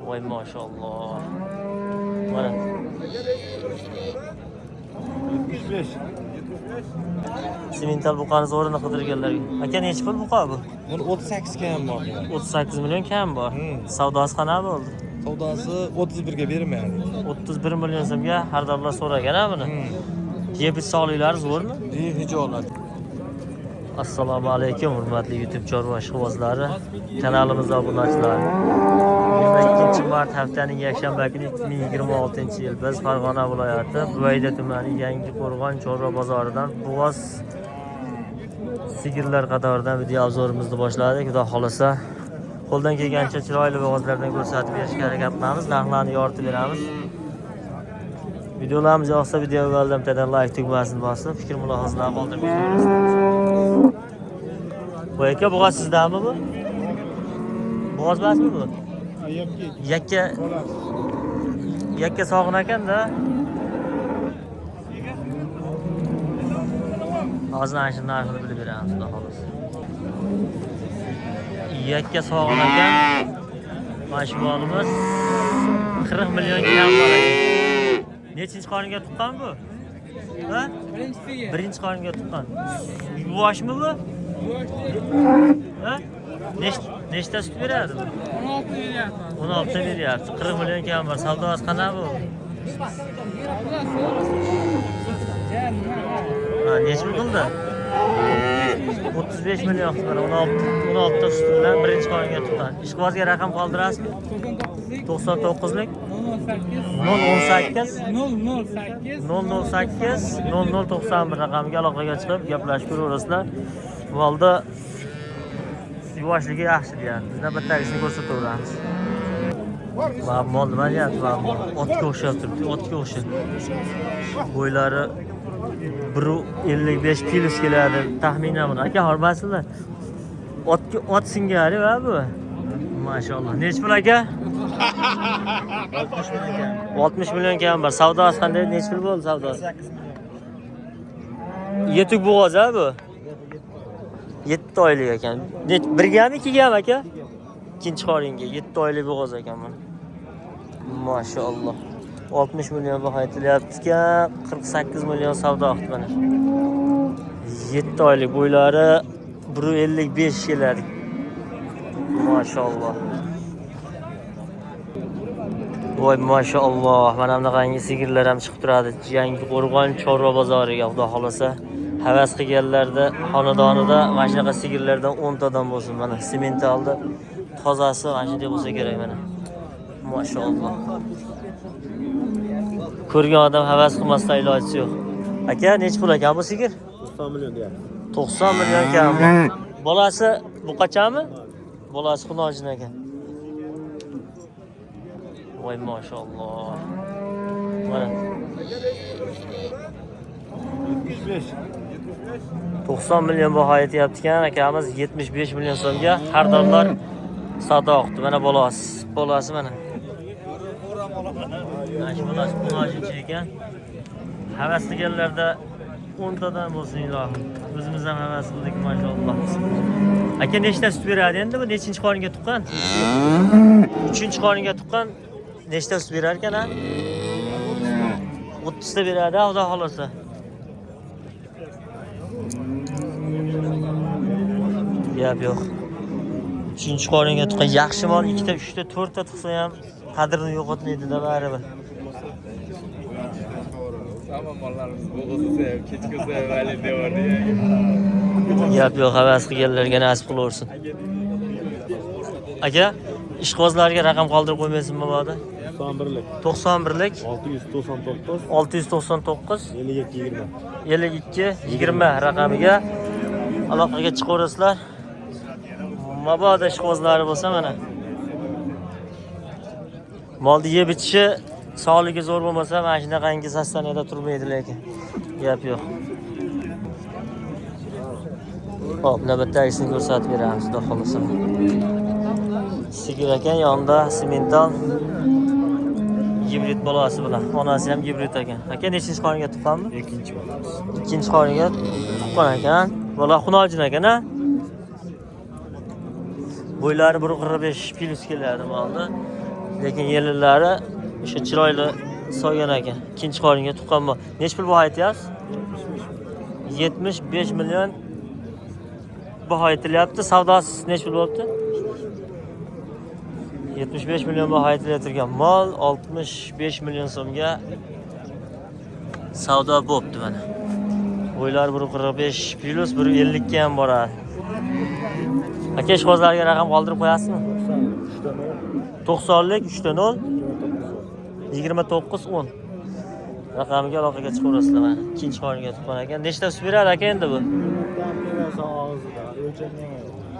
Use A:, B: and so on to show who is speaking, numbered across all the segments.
A: Voy maşallah. Mana
B: 75.
A: simental buqani zo'rini qidirganlarga. Aka necha pul buqa bu?
B: Buni 38 kam bor.
A: 38 million kam bor. Savdosi qanaqa bo'ldi?
B: Savdosi 31 ga bermaydi.
A: 31 million so'mga har davlat so'ragan a buni. Yeb sog'liklari zo'rmi?
B: Hijolat.
A: Assalomu alaykum hurmatli YouTube chorva ishqibozlari, kanalimiz obunachilari. 22-mart haftaning yakshanba kuni 2026-yil biz Farg'ona viloyati Buvayda tumani Yangiqo'rg'on chorva bozoridan bo'g'oz sigirlar qatoridan video obzorimizni boshladik. Xudo xolasa qo'ldan kelgancha chiroyli bo'g'ozlardan ko'rsatib berishga harakat qilamiz, narxlarni yoritib beramiz. Videolarimiz yoqsa videoga albatta like tugmasini bosib, fikr mulohazalar qoldirib qo'ying. Bu aka bo'g'oz sizdanmi bu? Bo'g'oz emasmi bu? Yakka sog'in ekan-da. Hozir ana shu narxini bilib beramiz, xudo xolasa. Yakka sog'in ekan. Mana shu bo'limiz 40 million kam bor ekan. Nechinchi qoringa tuqqan bu? Ha? Birinchi qoringa tuqqan. Yuvoshmi bu? Ha? Nechta sut beradi bu? 16 beryapti. 40 million kam bor. Savdosi qanaqa bu? Ha, necha pul qildi? 35 million qildi. 16 ta sut bilan birinchi qoringa tuqqan. Ishqibozga raqam qoldirasizmi? 99lik 018 0091 raqamiga aloqaga chiqib gaplashib ko'raverasizlar. Bu holda yuvoshligi yaxshi deyapti. Bizdan bittagisini ko'rsataveramiz. Ma'lum nima deyapti? Otga o'xshab turibdi, otga o'xshab. Bo'ylari 1.55 kilos keladi taxminan buni. Aka hormansizlar. Ot singari va bu. Maşallah. Necha pul aka? 60 million kam bor. Savdosi qanday? Necha pul bo'ldi savdosi? 7 bo'g'oz a bu? 7 oylik ekan. Birgami, ikkigami aka? Ikkinchi qoringa 7 oylik bo'g'oz ekan bu. Maşallah. 60 million baho aytilyapti-kan, 48 million savdo qildi mana. 7 oylik bo'ylari 1.55 keladi. Maşallah. Voy maşallah. Mana bunaqangi sigirlar ham chiqib turadi. Yangiqo'rg'on chorva bozoriga xudo xolasa. Havas qilganlarda xonadonida mana shunaqa sigirlardan 10 tadan bo'lsin mana. Sementalda tozasi mana shunday bo'lsa kerak mana. Maşallah. Ko'rgan odam havas qilmasdan iloji yo'q. Aka, necha pul ekan bu sigir?
B: 90 million deyapti.
A: 90 million ekan. Bolasi bu qachami? Bolasi xunojin ekan. Voy maşallah. Mana
B: 75.
A: 90 million baho aytyapti-kan, akamiz 75 million so'mga har donlar savdo qildi. Mana bolasi mana. Mana shu bolasi xunojin ekan. Havas qilganlarda 10 tadan bo'lsin ilohim. O'zimiz ham havas qildik maşallah. Aka nechta sut beradi endi bu? Nechinchi qoringa tuqqan? 3-qoringa tuqqan. Nechta sut berar ekan ha? 30 ta beradi, xudo xolasa. Gap yo'q. 3-qoringa tuqqan yaxshi mol 2 ta, 3 ta, 4 ta tuqsa ham qadrini yo'qotmaydi-da baribir.
C: Tamam mallarimiz bo'g'izsa, kechiksa vali devordi.
A: Gap yo'q, havas qilganlarga nasib qilaversin. Aka, ishqibozlarga raqam qoldirib qo'ymaysinmi mabodo?
B: 91lik
A: 91lik
B: 699
A: 699
B: 52
A: 20 raqamiga aloqaga chiqaverasizlar. Mabodo ishqibozlari bo'lsa mana. Molni yeb ichishi sog'ligi zo'r bo'lmasa, mana shunaqangi sastaniyada turmaydi lekin. Gap yo'q. Hop, navbatdagisini ko'rsatib beramiz, xudo xolasa. Sigir ekan, yonida semental gibrid bolasi bilan. Onasi ham gibrid ekan. Aka nechinchi qoringa tuqqanmi? Ikkinchi qoringa tuqqan ekan. Bola xunojin ekan, ha? Bo'ylari 1.45 plus keladi molda. Lekin yellilari o'sha chiroyli so'ygan ekan. Ikkinchi qoringa tuqqan bu. Nech pul baho aytyapsiz? 75 million baho aytilyapti. Savdosi nech pul bo'libdi? 75 million baho aytilayotgan mol 65 million so'mga savdo bo'pti mana. Bo'ylar 145 plus 150 ga ham boradi. Aka ishqozlarga raqam qoldirib qo'yasizmi? 90lik 3-0 29 10. Raqamiga aloqaga chiqaverasizlar mana. Ikkinchi qoringa tuqqan ekan. Nechta sut beradi aka endi bu?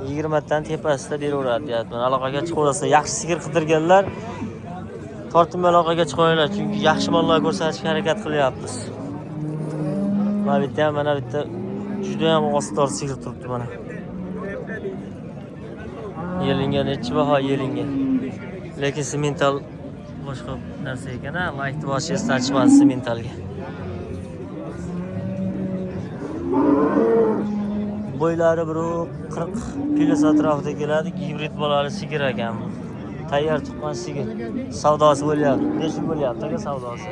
A: 20 dan tepasida beraveradi deyapman. Aloqaga chiqaverasizlar. Yaxshi sigir qidirganlar tortinmay aloqaga chiqinglar, chunki yaxshi mollar ko'rsatishga harakat qilyapmiz. Mana bitta ham mana bitta juda ham ostor sigir turibdi mana. Yelinga nechi baho yelinga. Lekin semental boshqa narsa ekan, ha, laytni boshingizdan chiqmadi sementalga. Bo'ylari 140 kilo atrofida keladi, gibrid bolali sigir ekan bu. Tayyor tuqqan sigir. Savdosi bo'lyapti. Nechta bo'lyapti aka savdosi?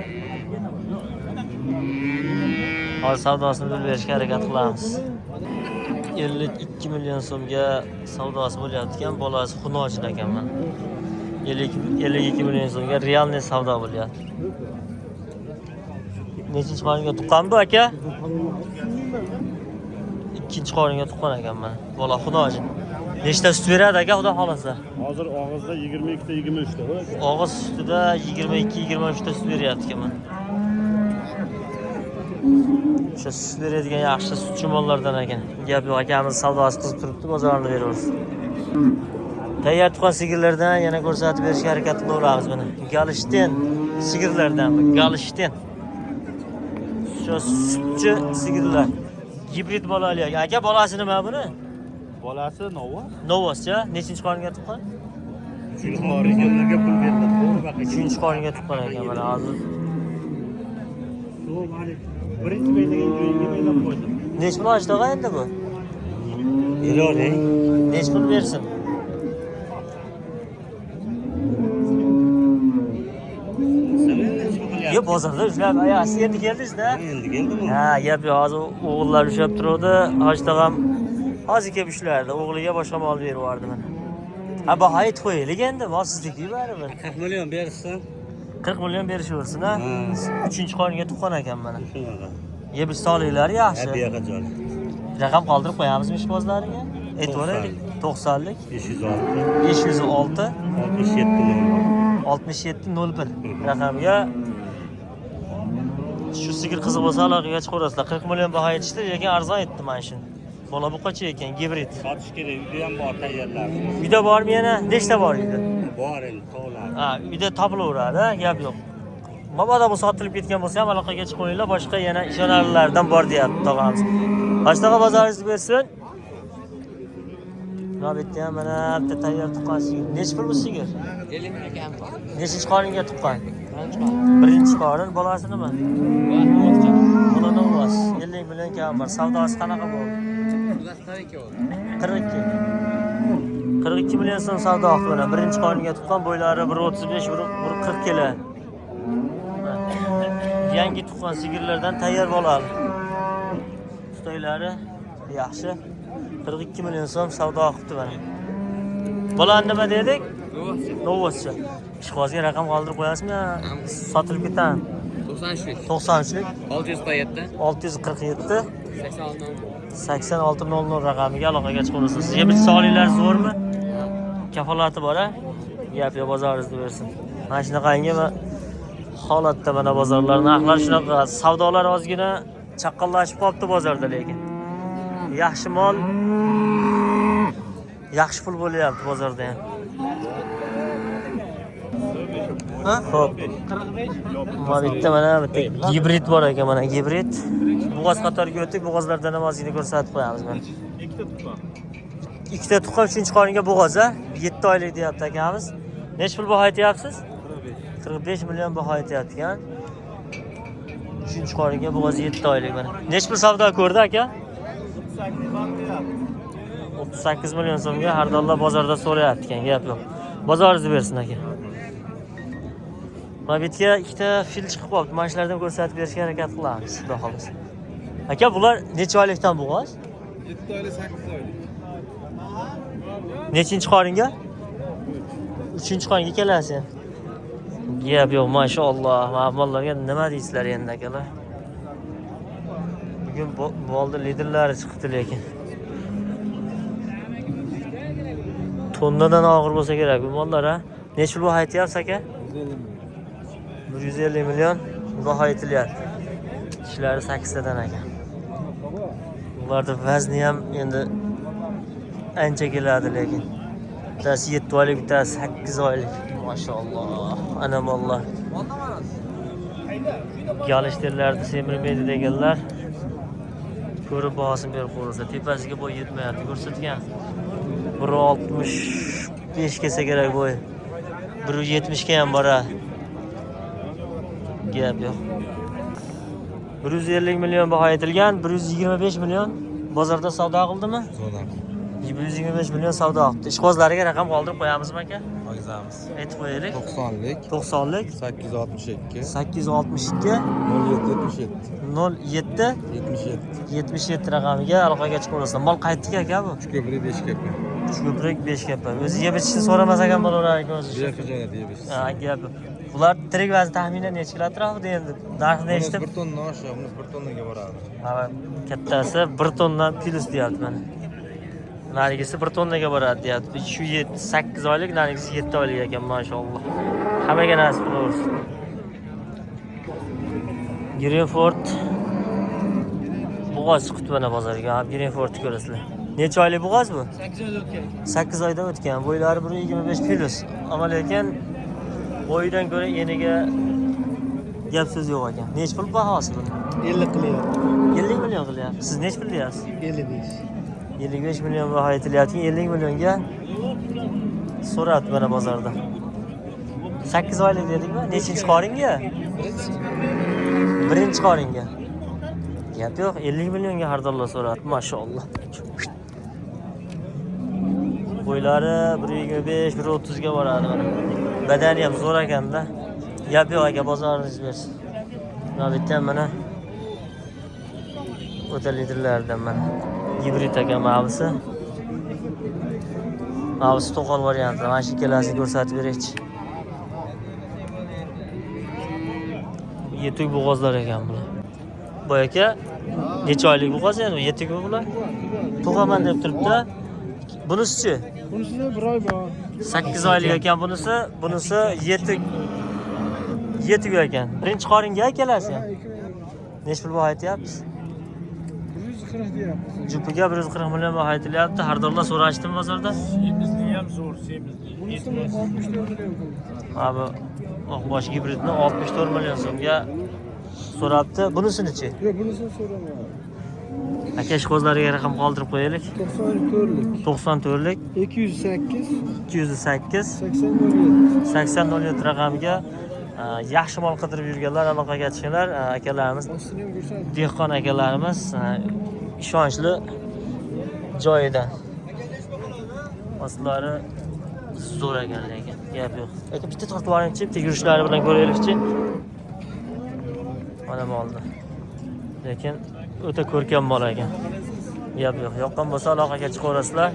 A: Hozir savdosini bilib berishga harakat qilamiz. 52 million so'mga savdosi bo'lyapti ekan, bolasi xunojin ekan mana. 52 million so'mga realniy savdo bo'lyapti. Nechinchi qoringa tuqqan bu aka? Ikkinchi qoringa tuqqan ekan mana. Bola xunojin. Nechta sut beradi aka, xudo xolasa?
B: Hozir og'izda 22 ta 23 ta.
A: Og'iz sutida 22-23 ta sut beryapti ekan mana. O'sha sut beradigan yaxshi sutchi mollardan ekan. Gap yo'q, akamiz savdosi qilib turibdi, bozorini beramiz. Tayyor tuqqan sigirlardan yana ko'rsatib berishga harakat qilaveramiz buni. Galishten sigirlardan bu, Galishten. Shu sutchi sigirlar. Gibrid bolali. Aka bolasi nima buni?
B: Bolasi Novos.
A: Novoscha, nechinchi qoringa tuqqan?
B: 3-qoringa pul berdi.
A: 3-qoringa tuqqan ekan mana hozir.
B: Birinchi beylaga joyiga beylab qo'ydim.
A: Nech pul ochdi endi bu?
B: Ironing.
A: Nech pul bersin? Yo, bozorda ushlab, ayasi endi keldingiz-da?
B: Endi keldim.
A: Ha, gap yo'q, hozir o'g'illar ushlab turuvdi. Hojdag'am hozir kelib ishlardi. O'g'liga boshqa mol berib yubordi mana. Ha, baho aytib qo'yaylik endi, molsizlikku baribir.
B: 40 million bersin.
A: 40 million berishaversin, ha? 3-qoringa tuqqan ekan mana.
B: Shunaqa.
A: Yeb ichsoliklari yaxshi.
B: Bu yoqqa joy.
A: Raqam qoldirib qo'yamizmi ishbozlariga? Aytaveraylik. 90lik
B: 506
A: 506
B: 67
A: 6701 raqamga shu sigir qiziq bo'lsa aloqaga chiqaverasizlar. 40 million baho aytishdi, lekin arzon aytdi mana shu. Bola bu qancha ekan? Gibrid.
B: sotish kerak. Uyda ham bor tayyorlar.
A: Uyda bormi yana? Nechta bor uyda?
B: Bor endi tovlar.
A: Ha, uyda topilaveradi, ha, gap yo'q. Mabodo bu sotilib ketgan bo'lsa ham aloqaga chiqinglar, boshqa yana ishonarlilardan bor deyapti tog'amiz. Qashtaqa bozoringiz bersin. Mana bitta ham mana bitta tayyor tuqqan sigir. Nech pul bu sigir?
C: 50 million bor.
A: Nechinchi qoringa tuqqan?
C: Birinchi qor.
A: Birinchi qorin, bolasi nima? Bola Novos. 50 million kam bor. Savdosi qanaqa bo'ldi?
C: Budasi 42 bo'ldi.
A: 42. 42 million so'm savdo qildi mana. Birinchi qoringa tuqqan, bo'ylari 135, 140 kilo. Yangi tuqqan sigirlardan tayyor bo'ladi. Tutoylari yaxshi. 42 million so'm savdo qildi mana. Bolani nima dedik? Novoscha. Ishqozga raqam qoldirib qo'yasizmi? Sotilib ketadi.
C: 93lik.
A: 93lik
C: 647
A: 647
C: 86
A: 8600 raqamiga aloqaga chiqaverasiz. Sizga bitta sog'liklar zo'rmi? Kafolati bor-a? Gap yo'q, bozoringizni bersin. Mana shunaqangi holatda mana bozorlar narxlar shunaqa. Savdolar ozgina chaqqonlashib qolibdi bozorda lekin. Yaxshi mol, yaxshi pul bo'lyapti bozorda ham. Ha? Xo'p. Mana bitta gibrid bor ekan, mana gibrid. Bo'g'oz qatoriga o'tdik, bo'g'ozlardan ham ozgina ko'rsatib qo'yamiz mana. Ikkita tuqqan 3-qoringa bo'g'oz, ha? 7 oylik deyapti akamiz. Nech pul baho aytyapsiz? 45 million baho aytyapti ekan. 3-qoringa bo'g'oz 7 oylik mana. Nech pul savdo ko'rdi aka? 38 million so'mga har dolla bozorda so'rayapti ekan, gap yo'q. Bozoringizni bersin aka. Mana bu yerga ikkita fil chiqib qolibdi. Mana shulardan ko'rsatib berishga harakat qilamiz, xudo xolasa. Aka, bular necha oylikdan bo'g'oz?
C: 7 oylik, 8 oylik.
A: Nechinchi qoringa? 3-chi qoringa kelasiz. Gap yo'q, mashalloh. Ma'mullarga nima deysizlar endi akalar? Bugun bolda liderlari chiqibdi lekin. Tonnadan og'ir bo'lsa kerak bu mollar, ha? Necha pul aytyapsiz aka? 150 million baho aytilyapti. Ishlari 8 tadan ekan. Ularda vazni ham endi ancha keladi lekin. Bittasi 7 oylik, bittasi 8 oylik. Mashalloh. Ana mollar. Galishtirlarda semirmaydi deganlar. Ko'rib bahosin berib qo'ysa, tepasiga bo'y yetmayapti, ko'rsatgan. 1.65 kelsa kerak bo'y. 1.70 ga ham boradi. Gap yo'q. 150 million baho aytilgan, 125 million bozorda savdo qildimi?
C: Zo'rdan.
A: 125 million savdo qildi. Ishqozlariga raqam qoldirib qo'yamizmi aka?
C: Qo'yamiz.
A: Aytib qo'yaylik.
C: 90lik,
A: 90lik
C: 862,
A: 862
C: 0777,
A: 07
C: 77.
A: 77 raqamiga aloqaga chiqaverasizlar. Mol qaytdiki aka bu?
C: 3 ko'prik 5 kapa.
A: 3 ko'prik 5 kapa. O'zi yeb ichishni so'ramas ekan bo'laverar ekan o'zi.
C: Bexijolat yeb ichish.
A: Ha, gap. Bular tirik vazni taxminan necha kilo atrofida endi? Narxini eshitib,
C: 1 tonna oshib, 1 tonnaga boradi.
A: mana kattasi 1 tonna plus deyapti mana. Narigisi 1 tonnaga boradi deyapti. Shu 8 oylik, narigisi 7 oylik ekan, mashalloh. Hammaga nasib qilaversin. Greenford bo'g'oz chiqibdi mana bozorga. Greenfordni ko'rasizlar. Necha oylik bo'g'oz bu? 8 oyda o'tgan. 8 oyda o'tgan. Bo'ylari 1.25 plus. Ammo lekin bo'yidan ko'ra eniga gap so'z yo'q ekan. Nech pul bahosi bu?
D: 50 qilyapti.
A: 50 million qilyapti. Siz nech pul deyapsiz?
D: 55.
A: 55 million baho aytilyapti. 50 millionga so'rabdi mana bozorda. 8 oylik dedikmi? Nechinchi qoringa? Birinchi qoringa. Gap yo'q, 50 millionga har dolla so'rabdi, mashalloh. Bo'ylari 1.25, 1.30 ga boradi mana. Badani ham zo'r ekanda. Gap yo'q aka, bozoringiz bersin. Mana bu yerda mana o'ta liderlardan mana. Gibrid aka mavsi. Mavsi to'qol varianti. Mana shu ikkalasini ko'rsatib beraychi. Yetuk bo'g'ozlar ekan bular. Bu aka necha oylik bo'g'oz endi? Yetukmi bular? Tug'aman deb turibdi. Bunisi-chi?
D: Bunisida 1 oy bor.
A: 8 oylik ekan bunisi, bunisi yetuk. Yetuk ekan. Birinchi qoringa kelasi. Nech pul baho aytyapsiz?
D: 140 deyapmiz.
A: Jupiga 140 million baho aytilyapti. Har dolla so'rashdimi bozorda?
D: Semizlik ham zo'r, semizlik. Bunisini 64 million qildi.
A: Ha bu oqbosh gibridni 64 million so'mga so'rabdi. Bunisini-chi?
D: Yo'q, bunisini so'ramayman.
A: Aka ishqozlariga raqam qoldirib qo'yaylik.
D: 94lik.
A: 94lik
D: 208
A: 208
D: 80
A: 8007 raqamiga yaxshi mol qidirib yurganlar aloqaga chiqinglar. Akalarimiz,
D: Ostini ham ko'rsatdi.
A: dehqon akalarimiz ishonchli joyidan. Ostlari zo'r ekan lekin gap yo'q. Aka bitta tortib oling-chi, bitta yurishlari bilan ko'raylik-chi. Mana moldi. Lekin o'ta ko'rkam mol ekan. Gap yo'q. Yoqqan bo'lsa aloqaga chiqaverasizlar.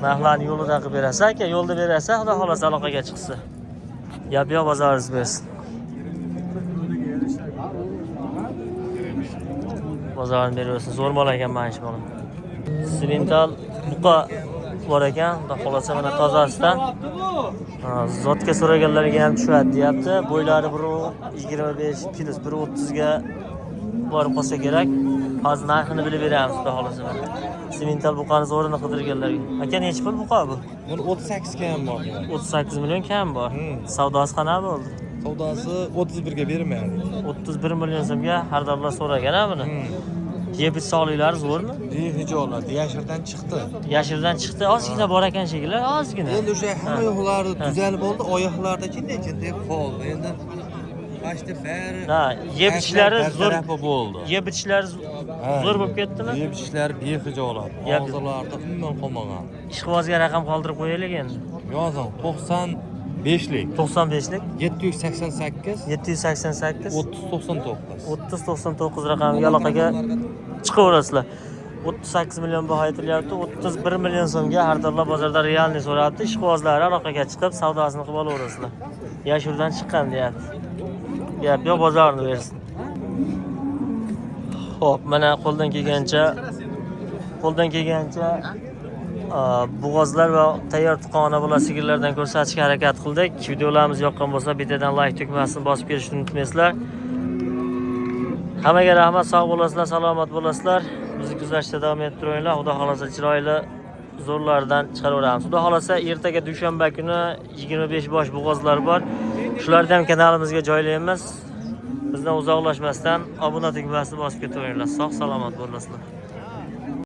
A: Narxlarni yo'lida qilib berasiz aka, yo'lda berasa, xudo xolasa aloqaga chiqsa. Gap yo'q, bozoringiz bersin. Bozorini beraversin. Zo'r mol ekan mana shu bola. Simental buqa bor ekan, xudo xolasa mana tozasidan. Zotga so'raganlarga ham tushadi deyapti. Bo'ylari 1.25 plus 1.30 ga borib qolsa kerak. Hozir narxini bilib beramiz, xudo xolasa. Simental buqani zo'rini qidirganlarga. Aka nech pul buqa bu?
C: Buni 38 ga ham bor.
A: 38 million kam bor. Savdosi qanaqa bo'ldi?
C: Savdosi 31 ga bermaydi.
A: 31 million so'mga har dolla so'ragan-a buni. Yeb sog'liklari zo'rmi?
C: Bexijolat yashirdan chiqdi.
A: Yashirdan chiqdi, ozgina bor ekan shekillar, ozgina.
C: Endi o'sha hamma yo'qlari tuzalib bo'ldi, oyoqlarda chinday qoldi. Endi qashti fari.
A: Ha, yeb ichishlari zo'r
C: bo'ldi.
A: Yeb ichishlari zo'r bo'lib ketdimi?
C: Yeb ichishlar bexijolat. Og'izlarda umuman qolmagan.
A: Ishqibozga raqam qoldirib qo'yaylik endi.
C: Yozing 5'lik.
A: 95'lik
C: 788
A: 788
C: 30 99.
A: 30 99 raqamli aloqaga chiqaverasizlar. 38 million baho aytilyapti. 31 million so'mga har do'rlar bozorda realni so'rayapti. Ishqibozlar aloqaga chiqib savdosini qilib olaverasizlar. Yashurdan chiqqan deyapti. Gap yo'q, bozorni bersin. Xo'p, mana qo'ldan kelgancha bo'g'ozlar va tayyor tuqqan bola sigirlardan ko'rsatishga harakat qildik. Videolarimiz yoqqan bo'lsa, bittadan like tugmasini bosib kelishni unutmaysizlar. Hammaga rahmat, sog' bo'lasizlar, salomat bo'lasizlar. Bizni kuzatishda davom etib turinglar. Xudo xolasa chiroyli zo'rlardan chiqaraveramiz. Xudo xolasa ertaga dushanba kuni 25 bosh bo'g'ozlar bor. Shularni ham kanalimizga joylaymiz. Bizdan uzoqlashmasdan obuna tugmasini bosib ketaveringlar. Sog' salomat bo'lasizlar.